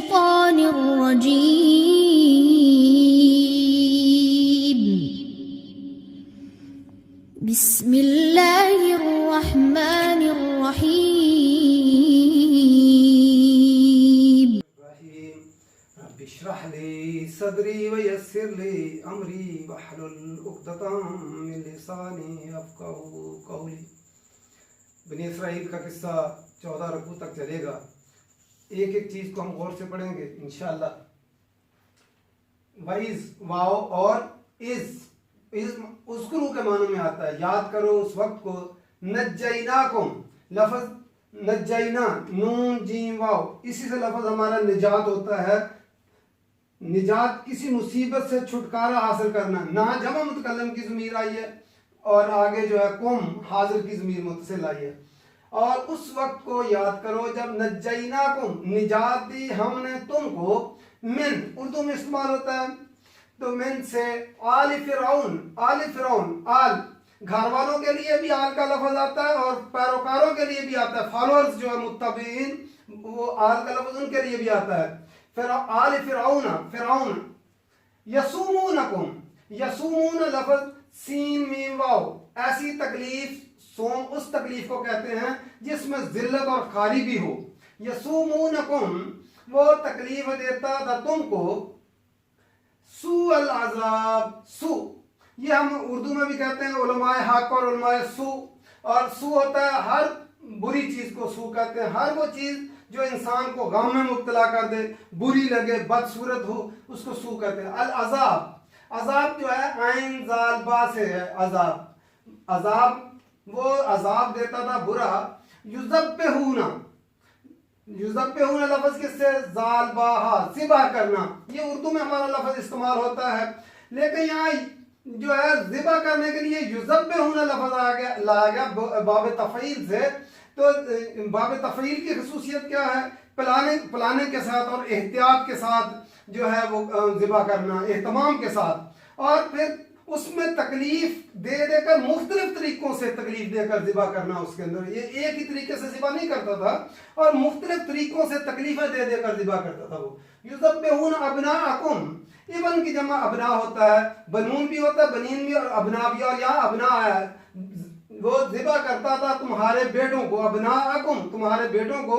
الشيطان الرجيم بسم الله الرحمن الرحيم رب اشرح لي صدري ويسر لي امري واحلل عقدة من لساني يفقهوا قولي۔ بنی اسرائیل کا قصہ 14 رکوع تک چلے گا۔ ایک ایک چیز کو ہم غور سے پڑھیں گے انشاءاللہ۔ وَإِذْ واو اور اذ اذکرو کے معنی میں آتا ہے یاد کرو اس وقت کو۔ نجیناکم لفظ نجینا نون جیم واو اسی سے لفظ ہمارا نجات ہوتا ہے۔ نجات کسی مصیبت سے چھٹکارا حاصل کرنا۔ نہ جمع متکلم کی ضمیر آئی ہے اور آگے جو ہے کم حاضر کی ضمیر متصل آئی ہے۔ اور اس وقت کو یاد کرو جب نجیناکم نجات دی ہم نے تم کو من اردو میں استعمال ہوتا ہے تو من سے آل فرعون آل گھر والوں کے لیے بھی آل کا لفظ آتا ہے اور پیروکاروں کے لیے بھی آتا ہے۔ فالوورز جو ہے متبعین وہ آل کا لفظ ان کے لیے بھی آتا ہے۔ پھر آل فرعون یسومون لفظ سین میم واو ایسی تکلیف سوم اس تکلیف کو کہتے ہیں جس میں ذلت اور خاری بھی ہو۔ یسومونکم وہ تکلیف دیتا تھا تم کو سوء العذاب سو یہ ہم اردو میں بھی کہتے ہیں علماء حق اور علماء سو اور سو ہوتا ہے ہر بری چیز کو سو کہتے ہیں ہر وہ چیز جو انسان کو غم میں مبتلا کر دے بری لگے بدصورت ہو اس کو سو کہتے ہیں۔ العذاب عذاب جو ہے عین زال با سے ہے عذاب وہ عذاب دیتا تھا برا۔ یذبحون لفظ کس سے زال با ہا ذبح کرنا یہ اردو میں ہمارا لفظ استعمال ہوتا ہے لیکن یہاں جو ہے ذبح کرنے کے لیے یذبحون لفظ لایا گیا باب تفعیل سے۔ تو باب تفعیل کی خصوصیت کیا ہے؟ پلانے کے ساتھ اور احتیاط کے ساتھ جو ہے وہ ذبح کرنا اہتمام کے ساتھ اور پھر اس میں تکلیف دے کر مختلف طریقوں سے تکلیف دے کر ذبح کرنا اس کے اندر یہ ایک ہی طریقے سے ذبح نہیں کرتا تھا اور مختلف طریقوں سے تکلیفیں دے کر ذبح کرتا تھا وہ۔ یذبحون ابناءکم ابن کی جمع ابنا ہوتا ہے بنون بھی ہوتا ہے بنین بھی اور ابنا بھی اور یہاں ابنا آیا ہے۔ وہ ذبح کرتا تھا تمہارے بیٹوں کو ابناءکم تمہارے بیٹوں کو۔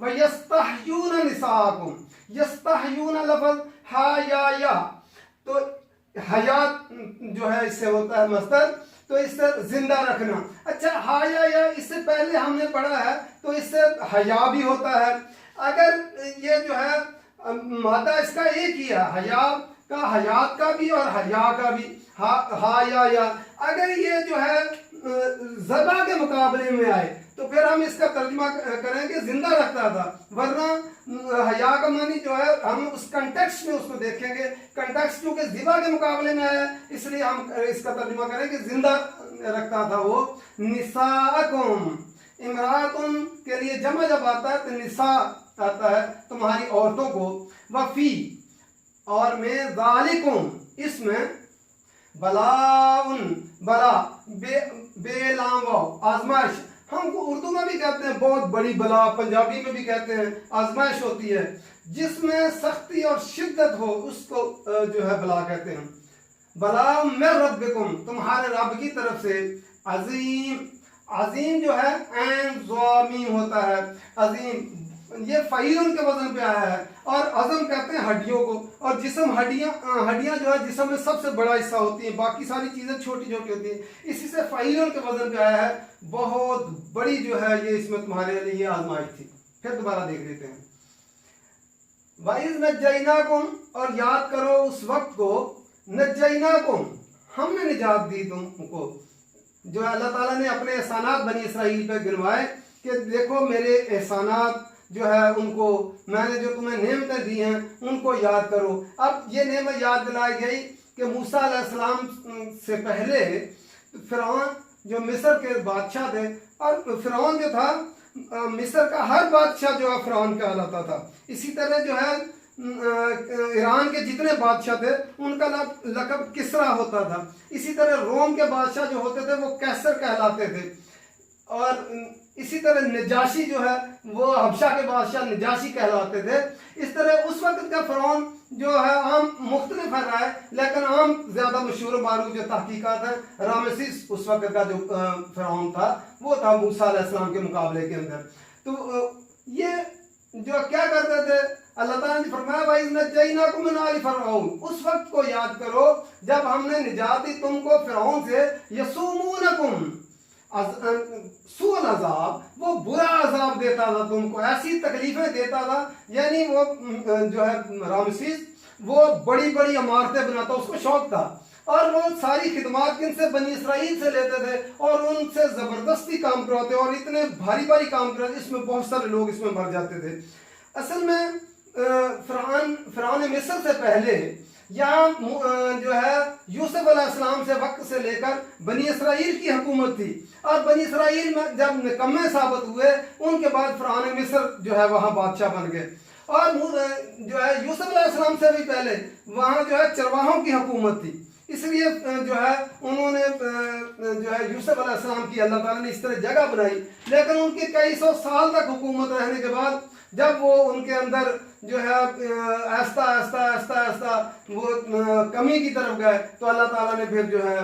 وَيَسْتَحْيُونَ نِسَاءَكُمْ یستحیون لفظ ہا یا تو حیات جو ہے اس سے ہوتا ہے مصدر تو اس سے زندہ رکھنا۔ اچھا ہا یا اس سے پہلے ہم نے پڑھا ہے تو اس سے حیا بھی ہوتا ہے۔ اگر یہ جو ہے مادہ اس کا ایک ہی ہے حیا کا حیات کا بھی اور حیا کا بھی ہا یا اگر یہ جو ہے ذبح کے مقابلے میں آئے تو پھر ہم اس کا ترجمہ کریں کہ زندہ رکھتا تھا ورنہ حیا کا معنی جو ہے ہم اس کنٹیکسٹ میں اس کو دیکھیں گے کنٹیکسٹ کیونکہ ذبح کے مقابلے میں آیا اس لیے ہم اس کا ترجمہ کریں کہ زندہ رکھتا تھا وہ۔ نساءکم امراتن کے لیے جمع جب آتا ہے تو نساء آتا ہے تمہاری عورتوں کو۔ وفی اور میں ذالکم اس میں بلا بے لام واو آزمائش ہم کو اردو میں بھی کہتے ہیں بہت بڑی بلا پنجابی میں بھی کہتے ہیں آزمائش ہوتی ہے جس میں سختی اور شدت ہو اس کو جو ہے بلا کہتے ہیں۔ بلا من ربکم تمہارے رب کی طرف سے۔ عظیم جو ہے عین ضامیم ہوتا ہے عظیم یہ فعیل کے وزن پہ آیا ہے اور عظم کہتے ہیں ہڈیوں کو اور جسم ہڈیاں جو ہے جسم میں سب سے بڑا حصہ ہوتی ہیں باقی ساری چیزیں چھوٹی چھوٹی ہوتی ہیں اسی سے فعیل کے وزن پہ آیا ہے بہت بڑی جو ہے یہ اس میں تمہارے لیے آزمائش تھی۔ پھر دوبارہ دیکھ لیتے ہیں۔ وَإِذْ نَجَّيْنَاكُمْ اور یاد کرو اس وقت کو نجیناکم ہم نے نجات دی تم کو جو اللہ تعالیٰ نے اپنے احسانات بنی اسرائیل پہ گنوائے کہ دیکھو میرے احسانات جو ہے ان کو میں نے جو تمہیں نعمتیں دی ہیں ان کو یاد کرو۔ اب یہ نعمت یاد دلائی گئی کہ موسیٰ علیہ السلام سے پہلے فرعون جو مصر کے بادشاہ تھے اور فرعون جو تھا مصر کا ہر بادشاہ جو ہے فرعون کہلاتا تھا۔ اسی طرح جو ہے ایران کے جتنے بادشاہ تھے ان کا لقب کسرا ہوتا تھا۔ اسی طرح روم کے بادشاہ جو ہوتے تھے وہ کیسر کہلاتے تھے اور اسی طرح نجاشی جو ہے وہ حبشہ کے بادشاہ نجاشی کہلاتے تھے. اس طرح اس وقت کا فرعون جو ہے عام مختلف ہے رائے، لیکن عام زیادہ مشہور و معروف جو تحقیقات ہیں، رامسیس اس وقت کا جو فرعون تھا وہ تھا موسیٰ علیہ السلام کے مقابلے کے اندر. تو یہ جو کیا کرتے تھے، اللہ تعالیٰ نے فرمایا وَإِذْ نَجَّيْنَاكُم مِّنْ آلِ فِرْعَوْنَ، اس وقت کو یاد کرو جب ہم نے نجات دی تم کو فرعون سے. یسومونکم سوء العذاب، وہ برا عذاب دیتا تھا تم کو، ایسی تکلیفیں دیتا تھا. یعنی وہ جو ہے رامسیس وہ بڑی بڑی عمارتیں بناتا، اس کو شوق تھا، اور وہ ساری خدمات کن سے، بنی اسرائیل سے لیتے تھے اور ان سے زبردستی کام کرواتے اور اتنے بھاری بھاری کام کراتے، اس میں بہت سارے لوگ اس میں مر جاتے تھے. اصل میں فرعون مصر سے پہلے یہاں جو ہے یوسف علیہ السلام سے وقت سے لے کر بنی اسرائیل کی حکومت تھی، اور بنی اسرائیل میں جب نکمے ثابت ہوئے ان کے بعد فرعون مصر جو ہے وہاں بادشاہ بن گئے. اور جو ہے یوسف علیہ السلام سے بھی پہلے وہاں جو ہے چرواہوں کی حکومت تھی، اس لیے جو ہے انہوں نے جو ہے یوسف علیہ السلام کی اللہ تعالیٰ نے اس طرح جگہ بنائی. لیکن ان کی کئی سو سال تک حکومت رہنے کے بعد جب وہ ان کے اندر جو ہے آہستہ آہستہ آہستہ آہستہ وہ کمی کی طرف گئے تو اللہ تعالیٰ نے پھر جو ہے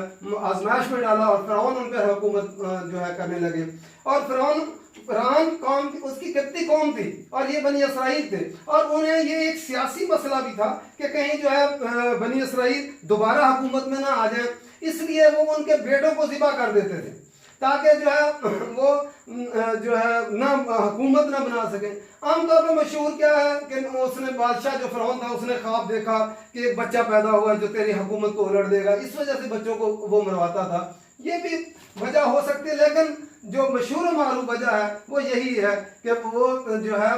آزمائش میں ڈالا اور فرعون ان پہ حکومت جو ہے کرنے لگے. اور فرعون قوم اس کی کتنی قوم تھی اور یہ بنی اسرائیل تھے، اور انہیں یہ ایک سیاسی مسئلہ بھی تھا کہ کہیں جو ہے بنی اسرائیل دوبارہ حکومت میں نہ آ جائیں، اس لیے وہ ان کے بیٹوں کو ذبح کر دیتے تھے تاکہ جو ہے وہ جو ہے نہ حکومت نہ بنا سکیں. عام طور پہ مشہور کیا ہے کہ اس نے بادشاہ جو فرعون تھا اس نے خواب دیکھا کہ ایک بچہ پیدا ہوا جو تیری حکومت کو الٹ دے گا، اس وجہ سے بچوں کو وہ مرواتا تھا. یہ بھی وجہ ہو سکتی ہے، لیکن جو مشہور و معروف وجہ ہے وہ یہی ہے کہ وہ جو ہے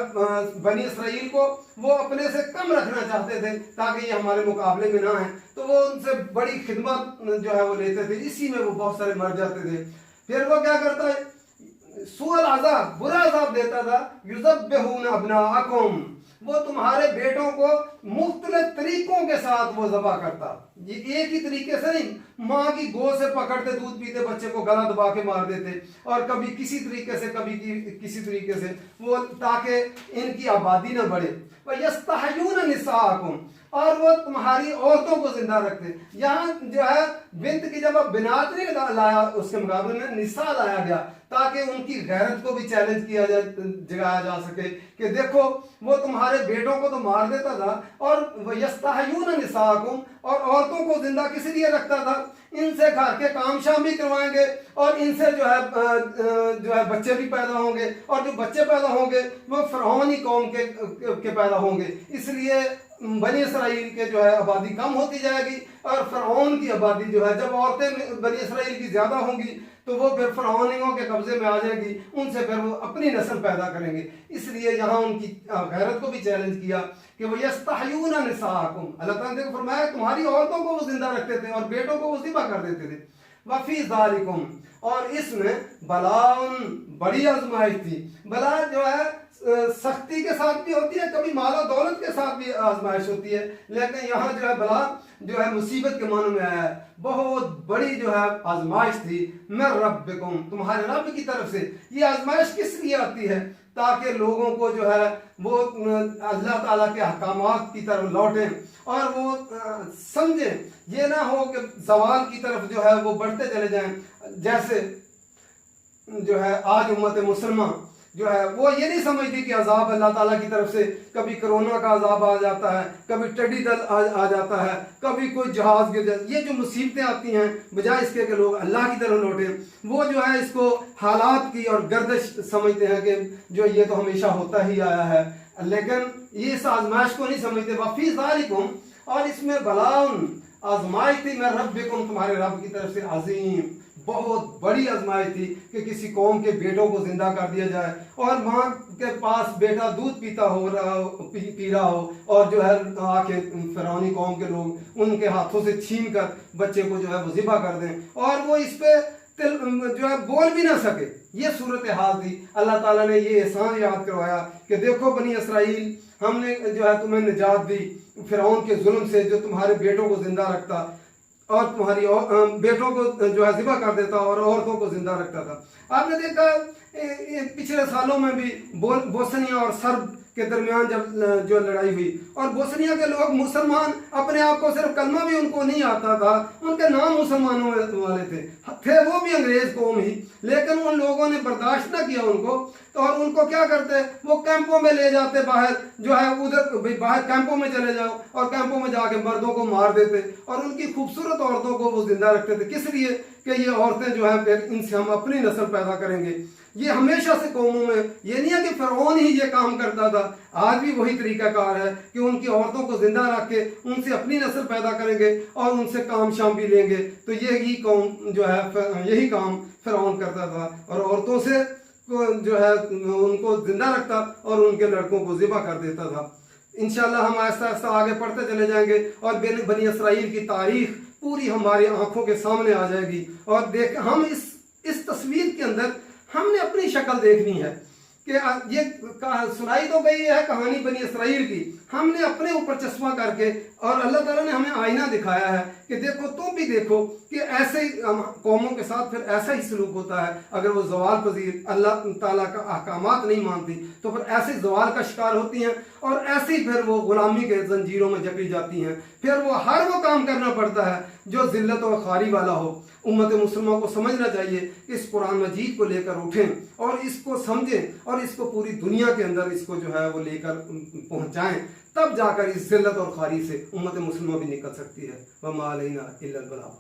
بنی اسرائیل کو وہ اپنے سے کم رکھنا چاہتے تھے تاکہ یہ ہمارے مقابلے میں نہ ہیں، تو وہ ان سے بڑی خدمت جو ہے وہ لیتے تھے، اسی میں وہ بہت سارے مر جاتے تھے. پھر وہ کیا کرتا ہے، سوء العذاب، برا عذاب دیتا تھا. یذبحون ابناءکم، وہ تمہارے بیٹوں کو مختلف طریقوں کے ساتھ وہ ذبح کرتا. یہ ایک ہی طریقے سے نہیں، ماں کی گود سے پکڑتے دودھ پیتے بچے کو گلا دبا کے مار دیتے، اور کبھی کسی طریقے سے کبھی کسی طریقے سے وہ تاکہ ان کی آبادی نہ بڑھے. وَيَسْتَحْيُونَ نِسَاءَكُمْ، اور وہ تمہاری عورتوں کو زندہ رکھتے. یہاں جو ہے بنت کی جب بنات نہیں لایا اس کے مقابلے میں نساء لایا گیا تاکہ ان کی غیرت کو بھی چیلنج کیا جگایا جا سکے کہ دیکھو وہ تمہارے بیٹوں کو تو مار دیتا تھا، اور وَيَسْتَحْيُونَ نِسَاءَكُمْ، اور عورتوں کو زندہ کس لیے رکھتا تھا، ان سے گھر کے کام شام بھی کروائیں گے اور ان سے جو ہے بچے بھی پیدا ہوں گے، اور جو بچے پیدا ہوں گے وہ فرعونی قوم کے پیدا ہوں گے. اس لیے بنی اسرائیل کے جو ہے آبادی کم ہوتی جائے گی، اور فرعون کی آبادی جو ہے جب عورتیں بنی اسرائیل کی زیادہ ہوں گی تو وہ پھر فرعونیوں کے قبضے میں آ جائے گی، ان سے پھر وہ اپنی نسل پیدا کریں گے. اس لیے یہاں ان کی غیرت کو بھی چیلنج کیا کہ وہ یستحیون نساءکم، اللہ تعالیٰ نے فرمایا تمہاری عورتوں کو وہ زندہ رکھتے تھے اور بیٹوں کو وہ ذبح کر دیتے تھے. وفی ذالکم، اور اس میں بلاؤن، بڑی آزمائش تھی. بلا جو ہے سختی کے ساتھ بھی ہوتی ہے، کبھی مال و دولت کے ساتھ بھی آزمائش ہوتی ہے، لیکن یہاں جو ہے بلا جو ہے مصیبت کے معنی میں آیا ہے. بہت بڑی جو ہے آزمائش تھی. من ربکم، تمہارے رب کی طرف سے. یہ آزمائش کس لیے آتی ہے؟ تاکہ لوگوں کو جو ہے وہ اللہ تعالیٰ کے احکامات کی طرف لوٹیں اور وہ سمجھیں. یہ نہ ہو کہ زوال کی طرف جو ہے وہ بڑھتے چلے جائیں. جیسے جو ہے آج امت مسلمہ جو ہے وہ یہ نہیں سمجھتی کہ عذاب اللہ تعالیٰ کی طرف سے، کبھی کرونا کا عذاب آ جاتا ہے، کبھی ٹڈی دل آ جاتا ہے، کبھی کوئی جہاز گر جاتا ہے. یہ جو مصیبتیں آتی ہیں بجائے اس کے کہ لوگ اللہ کی طرف لوٹیں، وہ جو ہے اس کو حالات کی اور گردش سمجھتے ہیں کہ جو یہ تو ہمیشہ ہوتا ہی آیا ہے، لیکن یہ اس آزمائش کو نہیں سمجھتے. وفی ذالکم، اور اس میں بلاؤن، آزمائش تھی. میں ربکم، تمہارے رب کی طرف سے. عظیم، بہت بڑی آزمائش تھی کہ کسی قوم کے بیٹوں کو زندہ کر دیا جائے اور ماں کے پاس بیٹا دودھ پی رہا ہو اور جو ہے آ کے فرعونی قوم کے لوگ ان کے ہاتھوں سے چھین کر بچے کو جو ہے وہ ذبح کر دیں اور وہ اس پہ جو ہے بول بھی نہ سکے. یہ صورتحال تھی. اللہ تعالیٰ نے یہ احسان یاد کروایا کہ دیکھو بنی اسرائیل، ہم نے جو ہے تمہیں نجات دی فرعون کے ظلم سے جو تمہارے بیٹوں کو زندہ رکھتا اور تمہاری بیٹوں کو جو ہے ذبح کر دیتا اور عورتوں کو زندہ رکھتا تھا. آپ نے دیکھا پچھلے سالوں میں بھی بوسنیا اور سرب کے درمیان جب جو لڑائی ہوئی اور بوسنیا کے لوگ مسلمان اپنے آپ کو صرف کلمہ بھی ان کو نہیں آتا تھا، ان کے نام مسلمانوں والے تھے وہ بھی انگریز قوم ہی، لیکن ان لوگوں نے برداشت نہ کیا ان کو، اور ان کو کیا کرتے وہ کیمپوں میں لے جاتے، باہر جو ہے ادھر باہر کیمپوں میں چلے جاؤ اور کیمپوں میں جا کے مردوں کو مار دیتے اور ان کی خوبصورت عورتوں کو وہ زندہ رکھتے تھے، کس لیے کہ یہ عورتیں جو ہیں پھر ان سے ہم اپنی نسل پیدا کریں گے۔ یہ ہمیشہ سے قوموں میں یہ نہیں ہے کہ فرعون ہی یہ کام کرتا تھا، آج بھی وہی طریقہ کار ہے کہ ان کی عورتوں کو زندہ رکھ کے ان سے اپنی نسل پیدا کریں گے اور ان سے کام شام بھی لیں گے۔ تو یہی قوم جو ہے یہی کام فرعون کرتا تھا اور عورتوں سے جو ہے ان کو زندہ رکھتا اور ان کے لڑکوں کو ذبح کر دیتا تھا۔ انشاءاللہ ہم آہستہ آہستہ آگے پڑھتے چلے جائیں گے اور بنی اسرائیل کی تاریخ پوری ہماری آنکھوں کے سامنے آ جائے گی، اور ہم اس تصویر کے اندر ہم نے اپنی شکل دیکھنی ہے کہ یہ سنائی تو گئی ہے کہانی بنی اسرائیل کی، ہم نے اپنے اوپر چشمہ کر کے، اور اللہ تعالیٰ نے ہمیں آئینہ دکھایا ہے کہ دیکھو تم بھی دیکھو کہ ایسے ہی قوموں کے ساتھ پھر ایسا ہی سلوک ہوتا ہے، اگر وہ زوال پذیر اللہ تعالیٰ کا احکامات نہیں مانتی تو پھر ایسے ہی زوال کا شکار ہوتی ہیں اور ایسے ہی پھر وہ غلامی کے زنجیروں میں جکڑی جاتی ہیں، پھر وہ ہر وہ کام کرنا پڑتا ہے جو ذلت و خواری والا ہو۔ امت مسلمہ کو سمجھنا چاہیے کہ اس قرآن مجید کو لے کر اٹھیں اور اس کو سمجھیں اور اس کو پوری دنیا کے اندر اس کو جو ہے وہ لے کر پہنچائیں، تب جا کر اس ذلت اور خواری سے امت مسلمہ بھی نکل سکتی ہے۔ وما علینا الا البلاغ۔